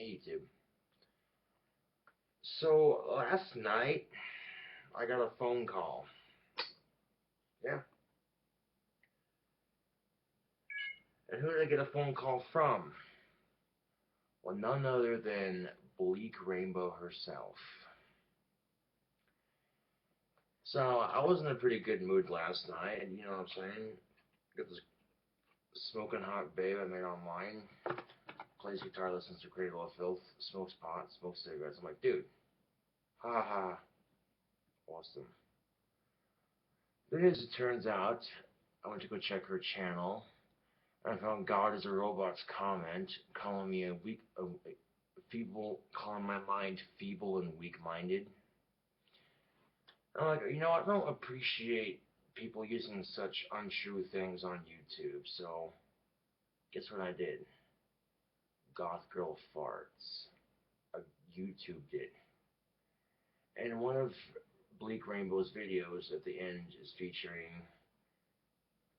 Hey YouTube. So last night I got a phone call. Yeah. And who did I get a phone call from? Well, none other than Bleak Rainbow herself. So I was in a pretty good mood last night, and you know what I'm saying? Got this smoking hot babe I met online. Plays guitar, listens to Cradle of Filth, smokes pot, smokes cigarettes. I'm like, dude, ha ha, awesome. Then as it turns out, I went to go check her channel. I found God is a Robot's comment, calling me calling my mind feeble and weak-minded. I'm like, you know, I don't appreciate people using such untrue things on YouTube, so guess what I did? Goth Girl Farts. I YouTubed it. And one of Bleak Rainbow's videos at the end is featuring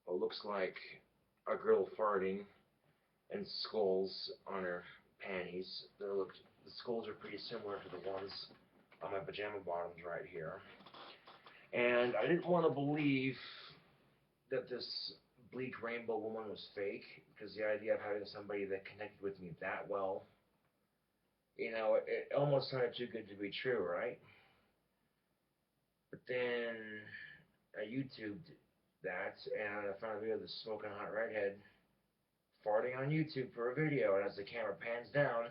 what looks like a girl farting and skulls on her panties. The skulls are pretty similar to the ones on my pajama bottoms right here. And I didn't want to believe that this Bleak Rainbow woman was fake, because the idea of having somebody that connected with me that well, you know, it almost sounded too good to be true, right? But then I YouTubed that, and I found a video of this smoking hot redhead farting on YouTube for a video, and as the camera pans down,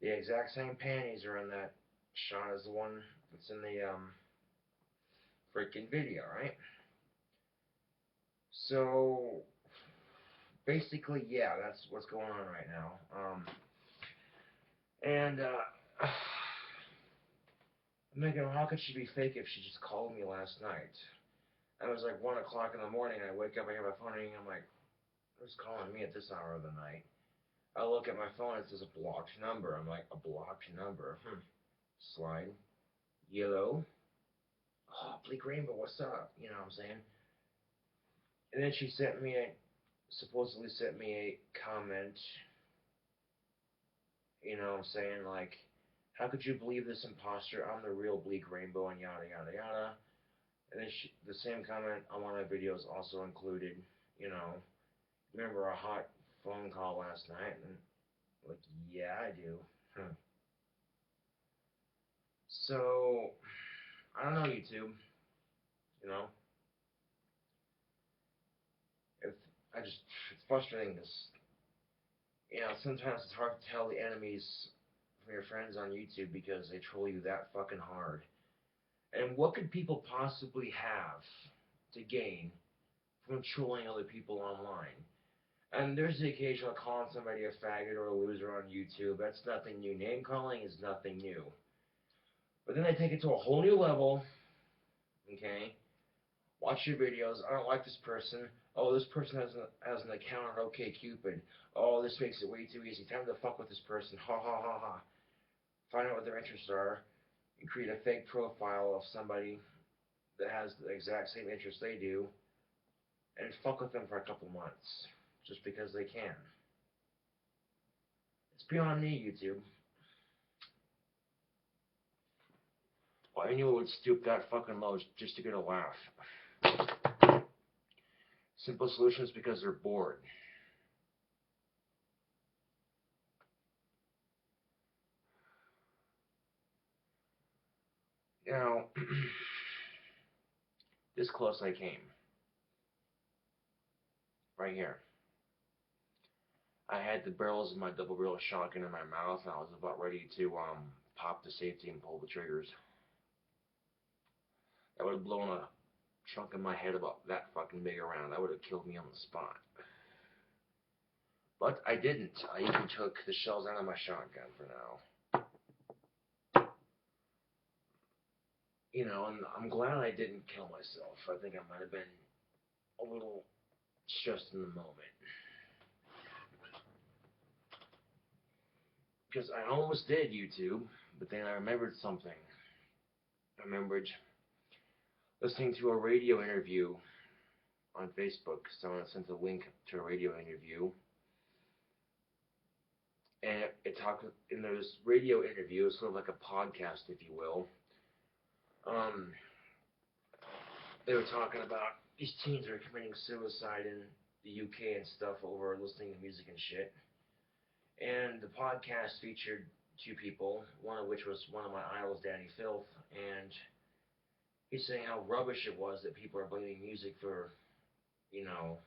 the exact same panties are in that shot as the one that's in the freaking video, right? So basically, yeah, that's what's going on right now. And I'm thinking, well, how could she be fake if she just called me last night? And it was like 1 o'clock in the morning. I wake up, I hear my phone ringing. I'm like, who's calling me at this hour of the night? I look at my phone, it says a blocked number. I'm like, a blocked number? Slide. Yellow. Oh, Bleak Rainbow, what's up? You know what I'm saying? And then she supposedly sent me a comment, you know what I'm saying, like, how could you believe this imposter? I'm the real Bleak Rainbow, and yada, yada, yada. And then the same comment on one of my videos also included, you know, remember a hot phone call last night? And like, yeah, I do. So, I don't know, YouTube, you know, if it's frustrating because, you know, sometimes it's hard to tell the enemies from your friends on YouTube because they troll you that fucking hard. And what could people possibly have to gain from trolling other people online? And there's the occasional calling somebody a faggot or a loser on YouTube. That's nothing new. Name calling is nothing new. But then they take it to a whole new level. Okay? Watch your videos. I don't like this person. Oh, this person has an account on OkCupid. Oh, this makes it way too easy. Time to fuck with this person. Ha ha ha ha. Find out what their interests are. You create a fake profile of somebody that has the exact same interests they do, and fuck with them for a couple months, just because they can. It's beyond me, YouTube. Well, anyone would stoop that fucking low just to get a laugh. Simple solutions because they're bored. You know, this close I came. Right here. I had the barrels of my double barrel shotgun in my mouth, and I was about ready to pop the safety and pull the triggers. That would have blown a chunk of my head about that fucking big around. That would have killed me on the spot. But I didn't. I even took the shells out of my shotgun for now. You know, and I'm glad I didn't kill myself. I think I might have been a little stressed in the moment. Because I almost did YouTube, but then I remembered something. I remembered listening to a radio interview on Facebook. Someone sent a link to a radio interview. And it talked in this radio interview, sort of like a podcast, if you will. They were talking about these teens are committing suicide in the UK and stuff over listening to music and shit. And the podcast featured two people, one of which was one of my idols, Danny Filth, and he's saying how rubbish it was that people are blaming music for, you know,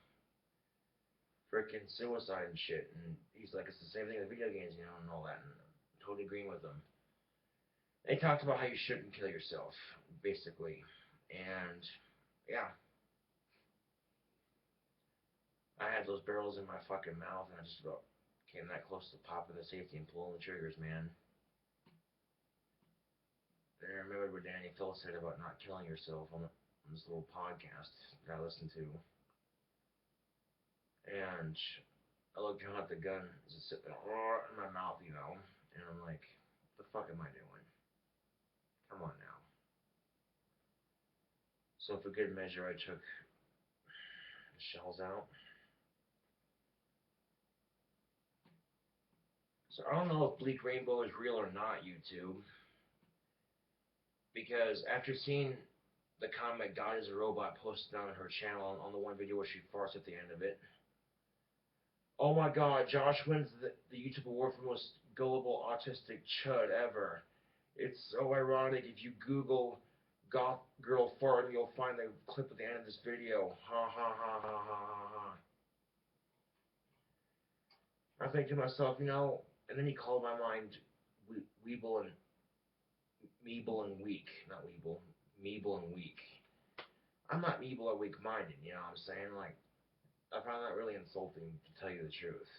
freaking suicide and shit. And he's like, it's the same thing with video games, you know, and all that. And I'm totally agreeing with him. They talked about how you shouldn't kill yourself, basically. And, yeah. I had those barrels in my fucking mouth, and I just about came that close to popping the safety and pulling the triggers, man. And I remembered what Danny Phillips said about not killing yourself on this little podcast that I listened to. And I looked down at the gun, just sitting there in my mouth, you know, and I'm like, what the fuck am I doing? Come on now. So for good measure, I took the shells out. So I don't know if Bleak Rainbow is real or not, YouTube. Because after seeing the comment God is a Robot posted on her channel on the one video where she farts at the end of it. Oh my god, Josh wins the YouTube award for most gullible autistic chud ever. It's so ironic. If you Google goth girl farting, you'll find the clip at the end of this video. Ha ha ha ha ha ha ha. I think to myself, you know, and then he called my mind Weeble and Meeble and weak. Not Weeble. Meeble and weak. I'm not Meeble or weak-minded, you know what I'm saying? Like, I find that really insulting, to tell you the truth.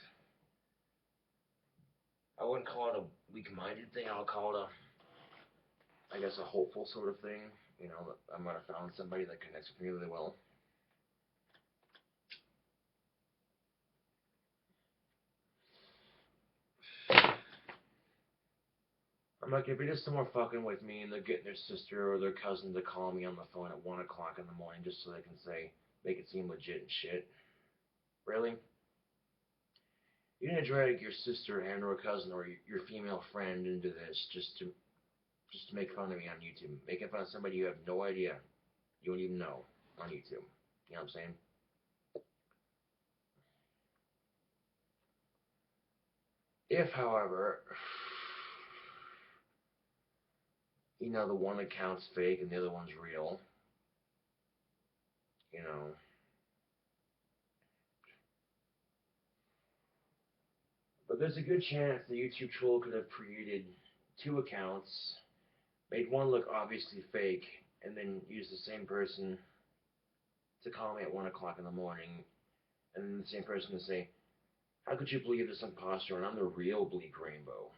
I wouldn't call it a weak-minded thing. I would call it I guess, a hopeful sort of thing. You know, I might have found somebody that connects with me really well. I'm like, if you're just somewhere fucking with me and they're getting their sister or their cousin to call me on the phone at 1 o'clock in the morning just so they can make it seem legit and shit. Really? You're gonna drag your sister and or cousin or your female friend into this just to make fun of me on YouTube. Making fun of somebody you have no idea, you don't even know on YouTube. You know what I'm saying? If, however, you know, the one account's fake and the other one's real, you know, but there's a good chance the YouTube troll could have created two accounts, made one look obviously fake, and then used the same person to call me at 1 o'clock in the morning, and then the same person to say, how could you believe this imposter and I'm the real Bleak Rainbow?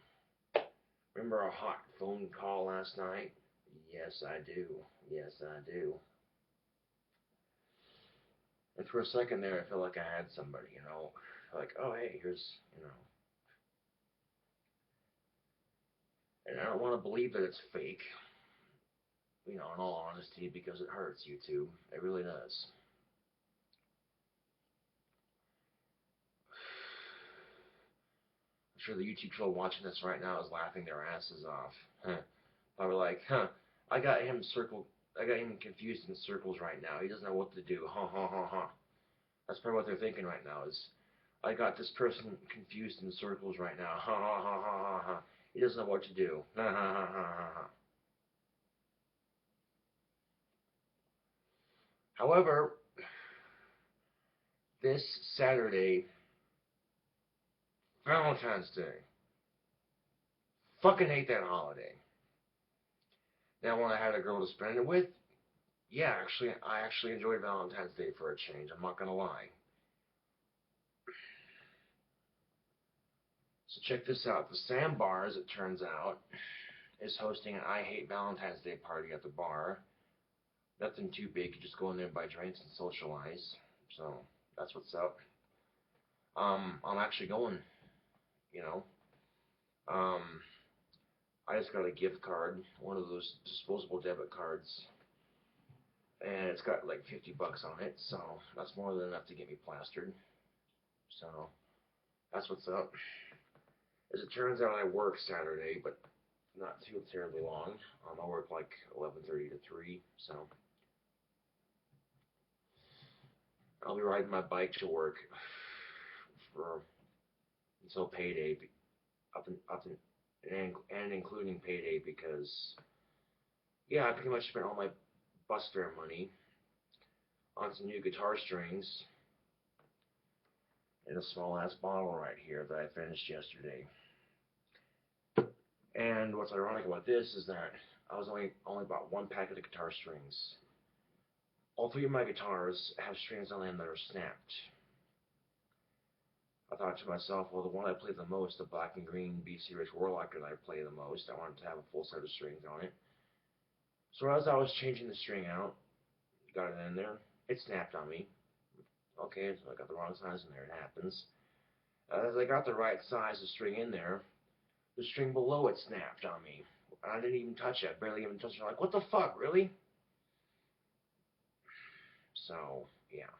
Remember our hot phone call last night? Yes, I do. Yes, I do. And for a second there, I felt like I had somebody, you know, like, oh, hey, here's, you know. And I don't want to believe that it's fake, you know, in all honesty, because it hurts, YouTube. It really does. I'm sure the YouTube troll watching this right now is laughing their asses off. Probably like, I got him confused in circles right now. He doesn't know what to do. Ha ha ha ha. That's probably what they're thinking right now is, I got this person confused in circles right now. Ha ha ha ha ha ha. He doesn't know what to do. Ha ha ha ha ha ha. However, this Saturday, Valentine's Day. Fucking hate that holiday. Now, when I had a girl to spend it with, yeah, I actually enjoyed Valentine's Day for a change. I'm not gonna lie. So check this out. The Sandbar, as it turns out, is hosting an I Hate Valentine's Day party at the bar. Nothing too big. You just go in there and buy drinks and socialize. So that's what's up. I'm actually going. You know. I just got a gift card, one of those disposable debit cards, and it's got like $50 on it. So that's more than enough to get me plastered. So that's what's up. As it turns out, I work Saturday, but not too terribly long. I work like 11:30 to 3, so I'll be riding my bike to work for until payday, and including payday, because yeah, I pretty much spent all my bus fare money on some new guitar strings in a small ass bottle right here that I finished yesterday. And what's ironic about this is that I was only bought one packet of guitar strings. All three of my guitars have strings on them that are snapped. I thought to myself, well, the one I play the most, the black and green B Series Warlock that I play the most, I wanted to have a full set of strings on it. So as I was changing the string out, got it in there, it snapped on me. Okay, so I got the wrong size in there, it happens. As I got the right size of string in there, the string below it snapped on me. I didn't even touch it, barely even touched it. I'm like, what the fuck, really? So, yeah.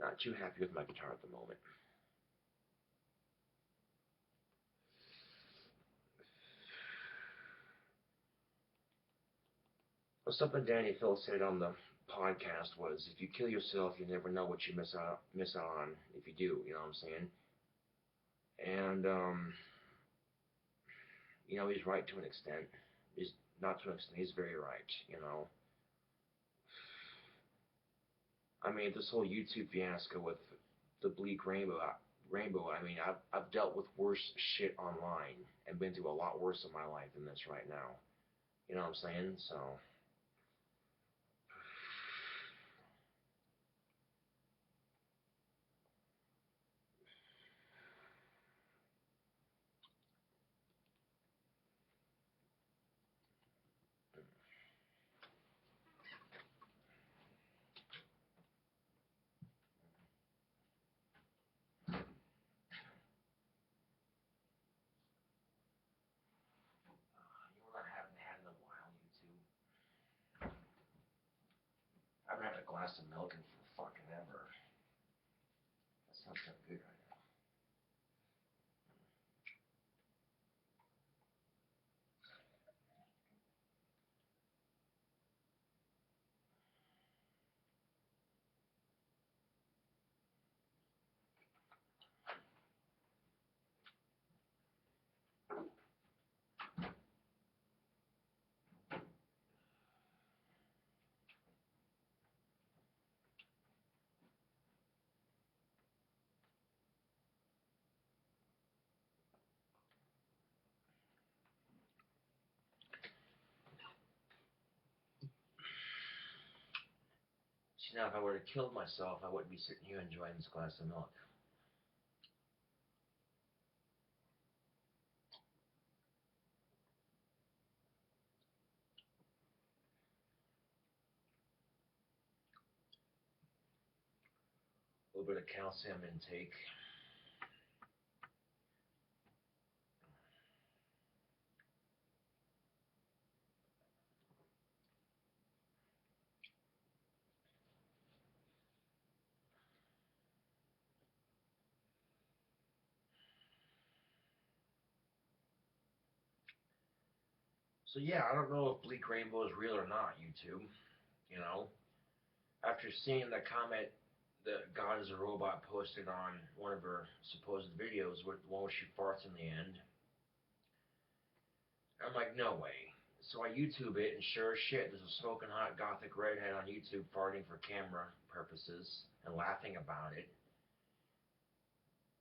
Not too happy with my guitar at the moment. Well, something Danny Phil said on the podcast was, if you kill yourself, you never know what you miss out on if you do, you know what I'm saying? And, you know, he's right to an extent. He's not to an extent, he's very right, you know. I mean, this whole YouTube fiasco with the bleak rainbow, I mean, I've dealt with worse shit online and been through a lot worse in my life than this right now. You know what I'm saying? So, you know what I haven't had in a while, YouTube? I haven't had a glass of milk in fucking ever. That sounds kind of good right now. See, now if I were to kill myself, I wouldn't be sitting here enjoying this glass of milk. A little bit of calcium intake. So yeah, I don't know if Bleak Rainbow is real or not, YouTube. You know, after seeing the comment that God is a Robot posted on one of her supposed videos, with the one where she farts in the end, I'm like, no way. So I YouTube it, and sure as shit, there's a smoking hot gothic redhead on YouTube farting for camera purposes and laughing about it.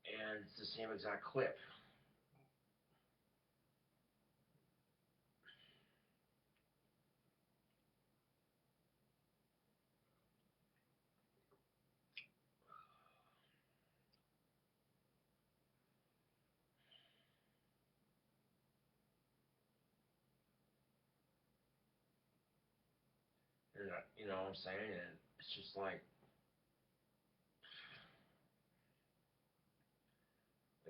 And it's the same exact clip. And, you know what I'm saying? And it's just like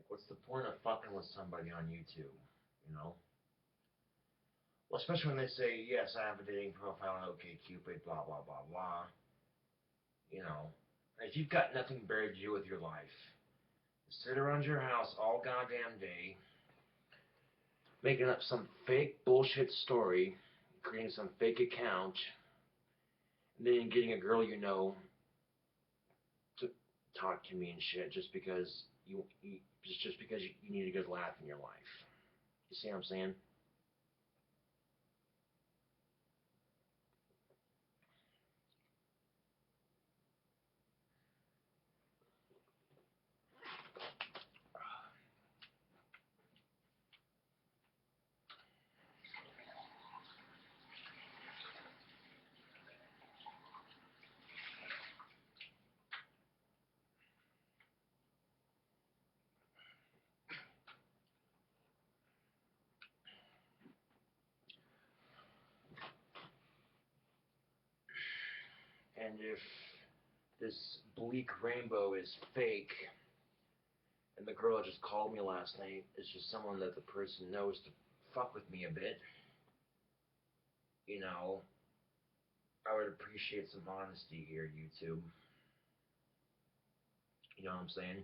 what's the point of fucking with somebody on YouTube? You know? Well, especially when they say, yes, I have a dating profile on OkCupid, blah, blah, blah, blah. You know, if you've got nothing better to do with your life, Sit around your house all goddamn day, making up some fake bullshit story, creating some fake account, and then getting a girl you know to talk to me and shit just because you need a good laugh in your life. You see what I'm saying? And if this bleak rainbow is fake, and the girl that just called me last night is just someone that the person knows to fuck with me a bit, you know, I would appreciate some honesty here, YouTube. You know what I'm saying?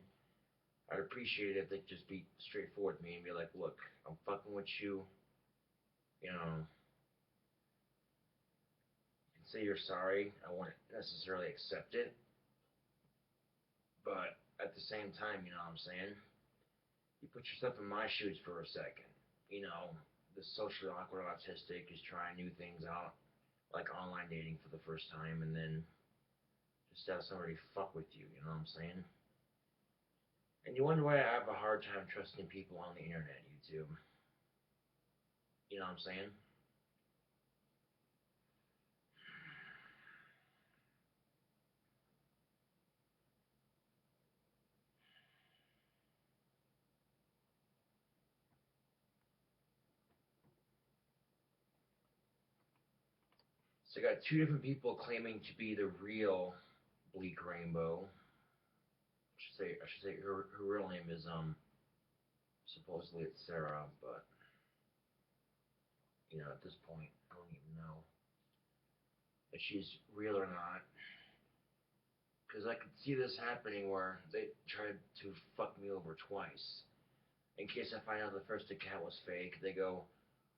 I'd appreciate it if they'd just be straightforward with me and be like, look, I'm fucking with you. You know, you can say you're sorry. I won't necessarily accept it. But at the same time, you know what I'm saying? You put yourself in my shoes for a second. You know, the socially awkward autistic is trying new things out, like online dating for the first time, and then just have somebody fuck with you. You know what I'm saying? And you wonder why I have a hard time trusting people on the internet, YouTube. You know what I'm saying? So I got two different people claiming to be the real Bleak Rainbow. I should say her real name is supposedly it's Sarah, but you know at this point I don't even know if she's real or not. Because I could see this happening where they tried to fuck me over twice. In case I find out the first account was fake, they go,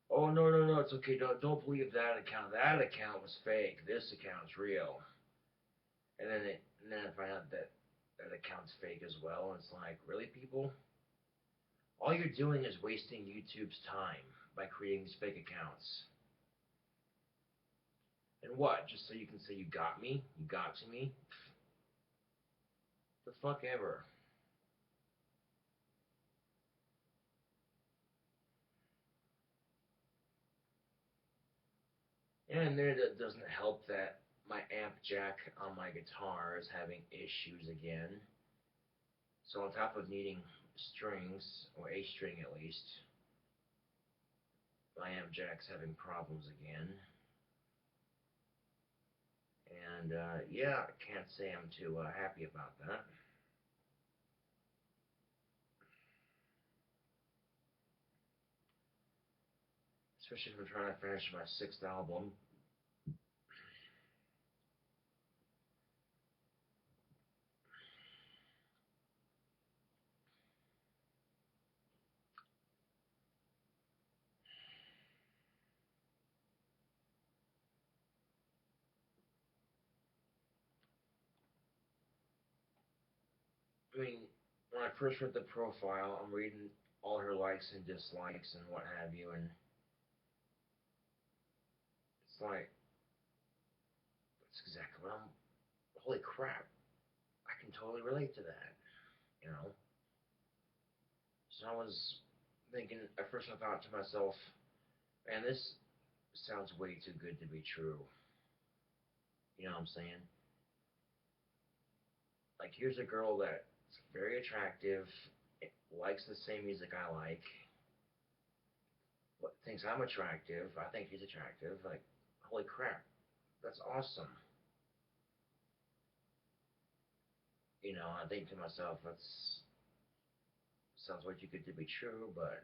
"Oh no, it's okay. Don't believe that account. That account was fake. This account's real." And then I find out that that account's fake as well. And it's like, really, people? All you're doing is wasting YouTube's time by creating these fake accounts. And what? Just so you can say you got me? You got to me? The fuck ever. And then it doesn't help that my amp jack on my guitar is having issues again. So on top of needing strings, or a string at least, my amp jack's having problems again. And yeah, I can't say I'm too happy about that. Especially if I'm trying to finish my sixth album. I mean, when I first read the profile, I'm reading all her likes and dislikes and what have you, and it's like, that's exactly what I'm. Holy crap. I can totally relate to that, you know? So I was thinking, at first I thought to myself, man, this sounds way too good to be true. You know what I'm saying? Like, here's a girl that's very attractive, likes the same music I like, thinks I'm attractive, I think she's attractive. Like, holy crap, that's awesome. You know, I think to myself, that's sounds way too good to be true, but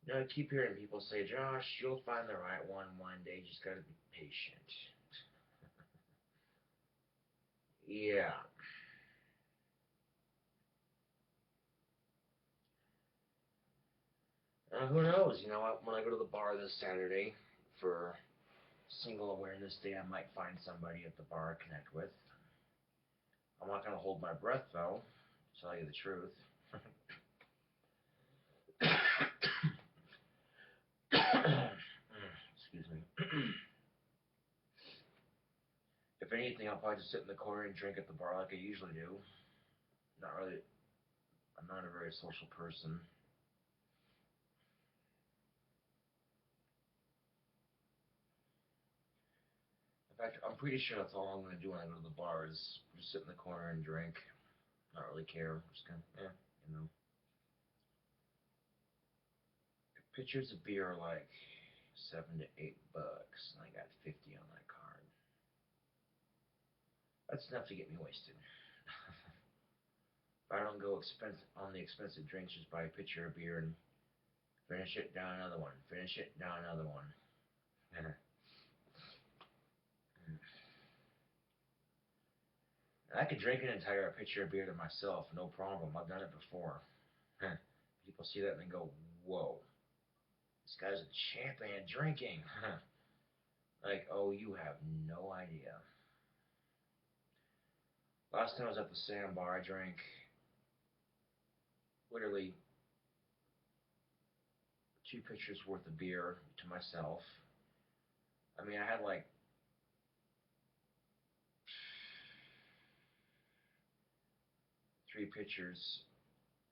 you know, I keep hearing people say, Josh, you'll find the right one day. You just gotta be patient. Yeah. Who knows? You know what? When I go to the bar this Saturday for Single Awareness Day, I might find somebody at the bar to connect with. I'm not going to hold my breath, though, to tell you the truth. Excuse me. If anything, I'll probably just sit in the corner and drink at the bar like I usually do. Not really. I'm not a very social person. In fact, I'm pretty sure that's all I'm going to do when I go to the bar is just sit in the corner and drink. Not really care. Just kind of, you know. Pitchers of beer are like $7 to $8, and I got 50 on that card. That's enough to get me wasted. If I don't go on the expensive drinks, just buy a pitcher of beer and finish it, down another one. Finish it, down another one. I could drink an entire pitcher of beer to myself, no problem. I've done it before. People see that and they go, whoa, this guy's a champion at drinking. Like, oh, you have no idea. Last time I was at the Sandbar, I drank literally 2 pitchers worth of beer to myself. I mean, I had like 3 pitchers,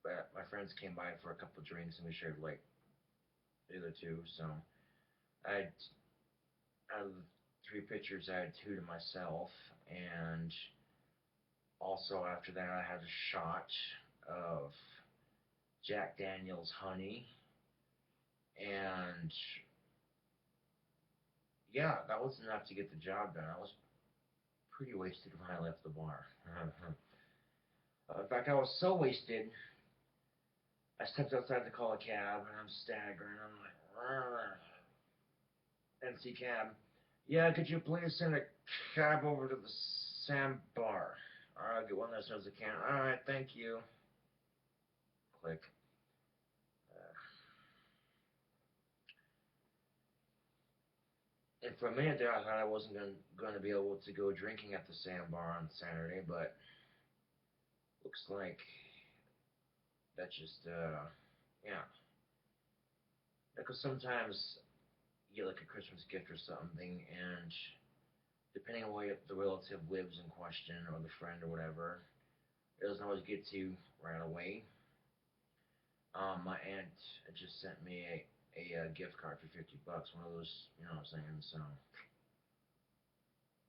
but my friends came by for a couple drinks and we shared like the other 2. So I had, out of the 3 pitchers, I had 2 to myself, and also after that I had a shot of Jack Daniel's Honey, and yeah, that was enough to get the job done. I was pretty wasted when I left the bar. In fact, I was so wasted, I stepped outside to call a cab, and I'm staggering. I'm like, NC cab. Yeah, could you please send a cab over to the Sandbar? Alright, I'll get one as soon as I can. Alright, thank you. Click. And for a minute there, I thought I wasn't going to be able to go drinking at the Sandbar on Saturday, but looks like that just, yeah. Because sometimes you get like a Christmas gift or something, and depending on where the relative lives in question, or the friend or whatever, it doesn't always get to right away. My aunt just sent me a gift card for $50, one of those, you know what I'm saying, so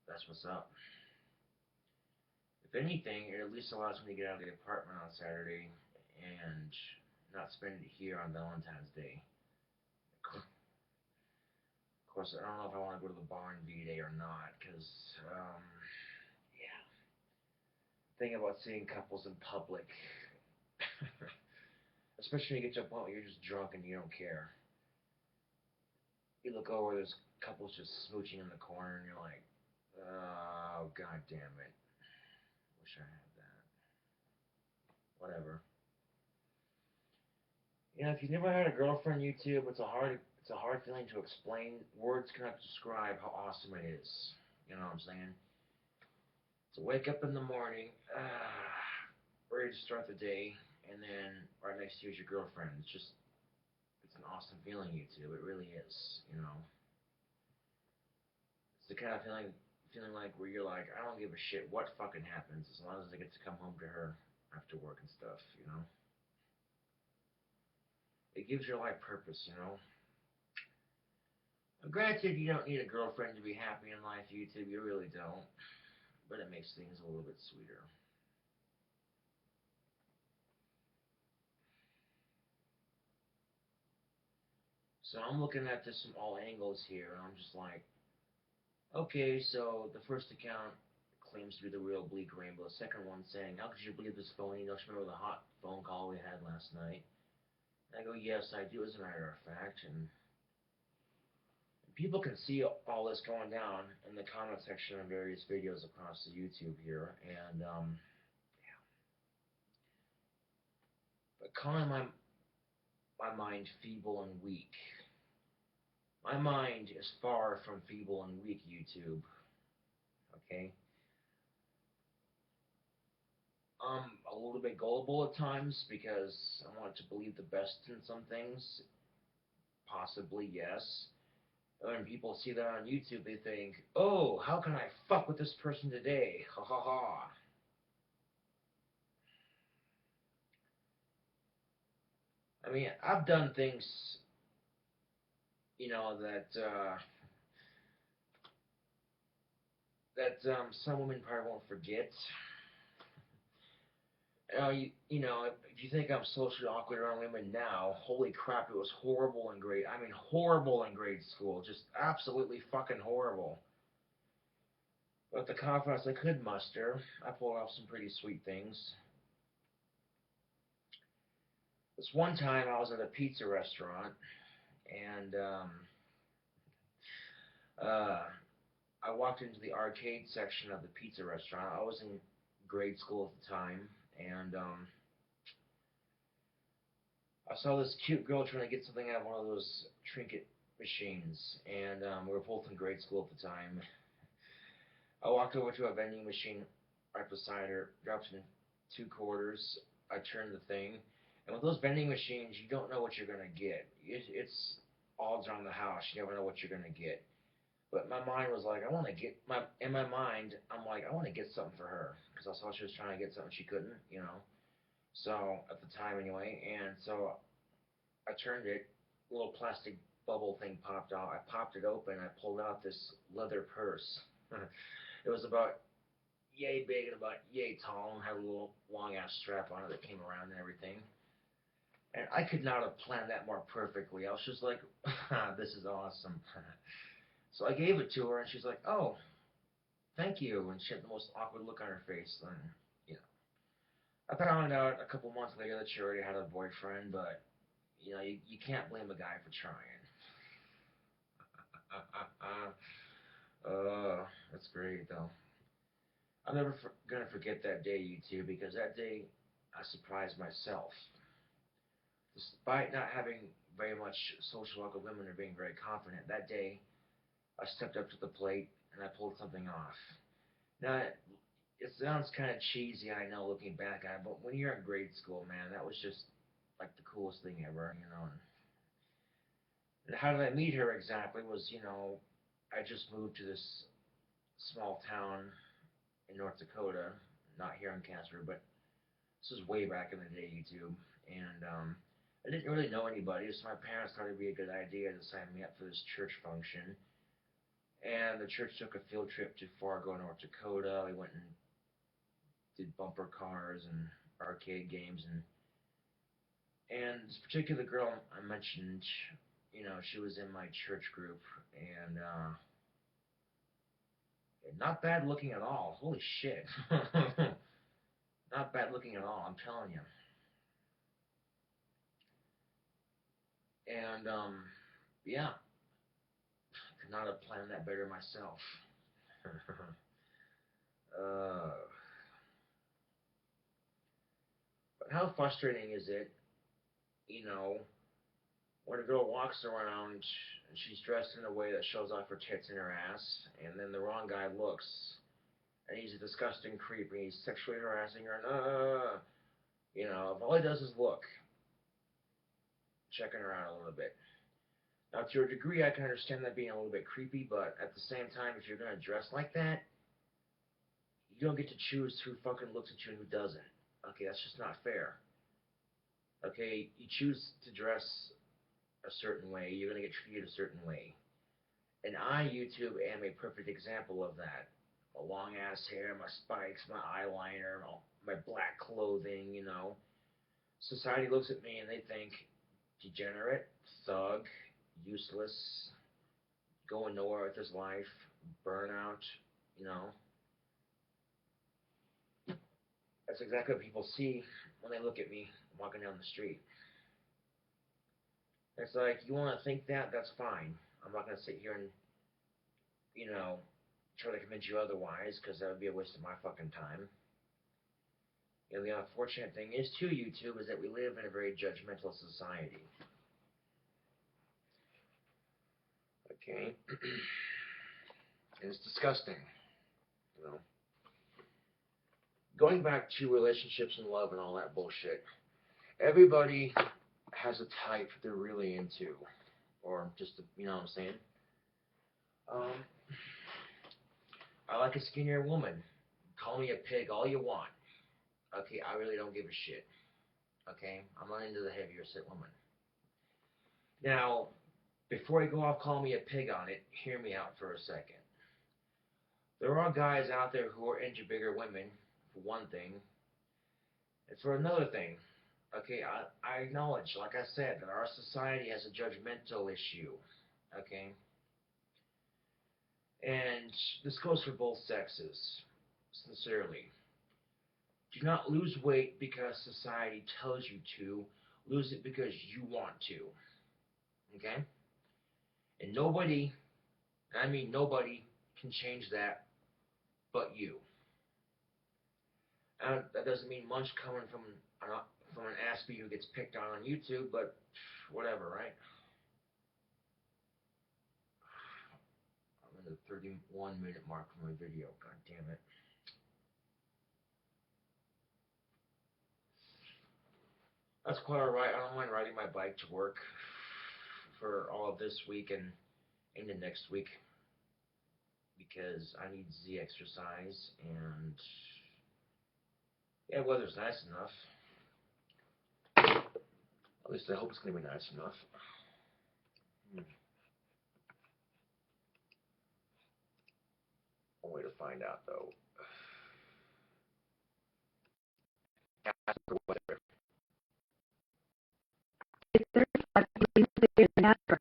that's what's up. If anything, it at least allows me to get out of the apartment on Saturday and not spend it here on Valentine's Day. Of course, I don't know if I want to go to the bar on V-Day or not, because, yeah. Thing about seeing couples in public, especially when you get to a point where you're just drunk and you don't care. You look over, there's couples just smooching in the corner, and you're like, oh, god damn it. Wish I had that. Whatever. You know, if you've never had a girlfriend, YouTube, it's a hard feeling to explain. Words cannot describe how awesome it is. You know what I'm saying? To wake up in the morning, ready to start the day, and then right next to you is your girlfriend. It's an awesome feeling, YouTube. It really is. You know, it's the kind of feeling like where you're like, I don't give a shit what fucking happens as long as I get to come home to her after work and stuff. You know, it gives your life purpose. You know. Granted, you don't need a girlfriend to be happy in life, YouTube. You really don't. But it makes things a little bit sweeter. So I'm looking at this from all angles here, and I'm just like, okay, so the first account claims to be the real Bleak Rainbow. The second one saying, how could you believe this phony? Don't you remember the hot phone call we had last night? And I go, yes, I do, as a matter of fact. And people can see all this going down in the comment section of various videos across the YouTube here, and yeah. But calling my mind feeble and weak. My mind is far from feeble and weak, YouTube. Okay? I'm a little bit gullible at times because I want to believe the best in some things. Possibly, yes. When people see that on YouTube, they think, oh, how can I fuck with this person today? Ha ha ha. I mean, I've done things, that some women probably won't forget. If you think I'm socially awkward around women now, holy crap, it was horrible in grade. I mean, horrible in grade school, just absolutely fucking horrible. But the confidence I could muster, I pulled off some pretty sweet things. This one time, I was at a pizza restaurant, and uh, I walked into the arcade section of the pizza restaurant. I was in grade school at the time, and I saw this cute girl trying to get something out of one of those trinket machines, and we were both in grade school at the time. I walked over to a vending machine right beside her, dropped in 2 quarters. I turned the thing, and with those vending machines, you don't know what you're gonna get. It's odds on the house. You never know what you're gonna get. But my mind was like, I want to get my. In my mind, I'm like, I want to get something for her because I saw she was trying to get something she couldn't. So at the time anyway, and so I turned it. A little plastic bubble thing popped out. I popped it open. I pulled out this leather purse. It was about yay big and about yay tall and had a little long ass strap on it that came around and everything. And I could not have planned that more perfectly. I was just like, this is awesome. So I gave it to her, and she's like, oh, thank you. And she had the most awkward look on her face. And, you know, I found out a couple months later that she already had a boyfriend, but, you can't blame a guy for trying. That's great, though. I'm never gonna forget that day, you two, because that day I surprised myself. Despite not having very much social luck with women or being very confident, that day I stepped up to the plate and I pulled something off. Now, it sounds kind of cheesy, I know, looking back on it, but when you're in grade school, man, that was just like the coolest thing ever. And how did I meet her exactly was, I just moved to this small town in North Dakota, not here in Casper, but this was way back in the day, YouTube. And I didn't really know anybody, so my parents thought it'd be a good idea to sign me up for this church function. And the church took a field trip to Fargo, North Dakota. We went and did bumper cars and arcade games, and this particular girl I mentioned, she was in my church group, and not bad looking at all. Holy shit. Not bad looking at all, I'm telling you. And yeah, could not have planned that better myself. uh, but how frustrating is it, you know, when a girl walks around and she's dressed in a way that shows off her tits and her ass, and then the wrong guy looks, and he's a disgusting creep, and he's sexually harassing her, and if all he does is look, checking her out a little bit. Now, to a degree, I can understand that being a little bit creepy, but at the same time, if you're gonna dress like that, you don't get to choose who fucking looks at you and who doesn't. Okay, that's just not fair. Okay, you choose to dress a certain way, you're gonna get treated a certain way. And I, YouTube, am a perfect example of that. My long ass hair, my spikes, my eyeliner, my black clothing. Society looks at me and they think degenerate, thug, useless, going nowhere with his life, burnout, you know. That's exactly what people see when they look at me walking down the street. It's like, you want to think that? That's fine. I'm not going to sit here and, you know, try to convince you otherwise, because that would be a waste of my fucking time. You know, the unfortunate thing is, too, YouTube, is that we live in a very judgmental society. Okay? And it's disgusting. You know? Going back to relationships and love and all that bullshit, everybody has a type they're really into. Or just, you know what I'm saying? I like a skinnier woman. Call me a pig all you want. Okay, I really don't give a shit. Okay, I'm not into the heavier set woman. Now, before you go off calling me a pig on it, hear me out for a second. There are guys out there who are into bigger women, for one thing. And for another thing, okay, I acknowledge, like I said, that our society has a judgmental issue. Okay? And this goes for both sexes, sincerely. Do not lose weight because society tells you to. Lose it because you want to. Okay? And nobody, I mean nobody, can change that but you. And that doesn't mean much coming from an aspie who gets picked on YouTube, but whatever, right? I'm in the 31-minute mark for my video. God damn it. That's quite alright. I don't mind riding my bike to work for all of this week and into next week, because I need the exercise, and yeah, weather's nice enough. At least I hope it's going to be nice enough. One way to find out, though. It's 35 degrees Celsius in Casper.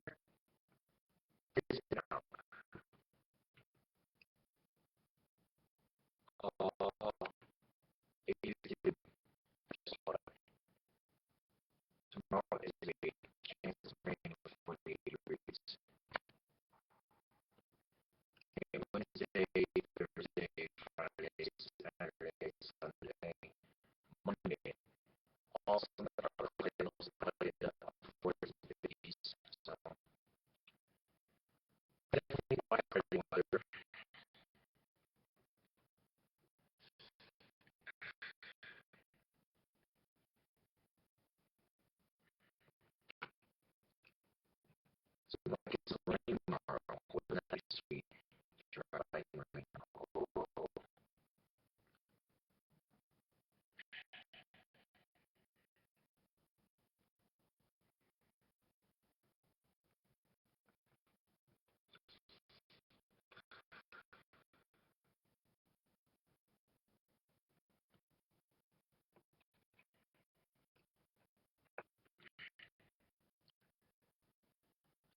Tomorrow is a chance of rain for 48 degrees. Okay, Wednesday, Thursday, Friday, Saturday, Sunday, Monday. All some of our titles played up for the 50s. So, definitely quite pretty weather. So, like it's rain tomorrow. Wouldn't that be sweet? Try rain. Oh.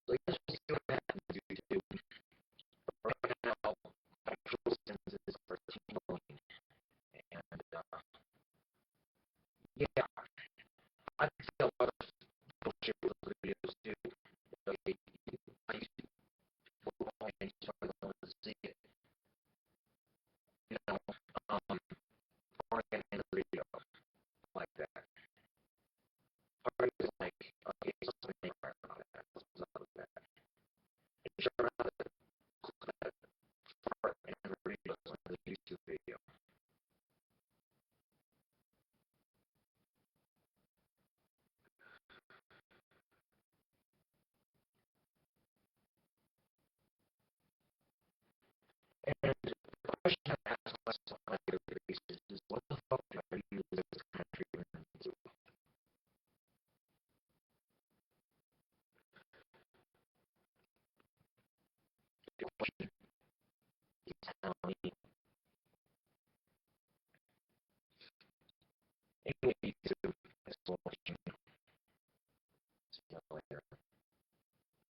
So, yes, we'll see what happens to YouTube. Right now, my control senses are tingling. And, yeah, I can see a lot of bullshit with those videos too. Okay, I used to go home and start going to see it. You know, or I can end the video like that. Or it's like, okay, something right about that. What's up with that? And sure enough, that part and the video on the YouTube video. And the question I ask myself on a daily basis is, what the fuck do I use this country to? The question you tell me. Anyway,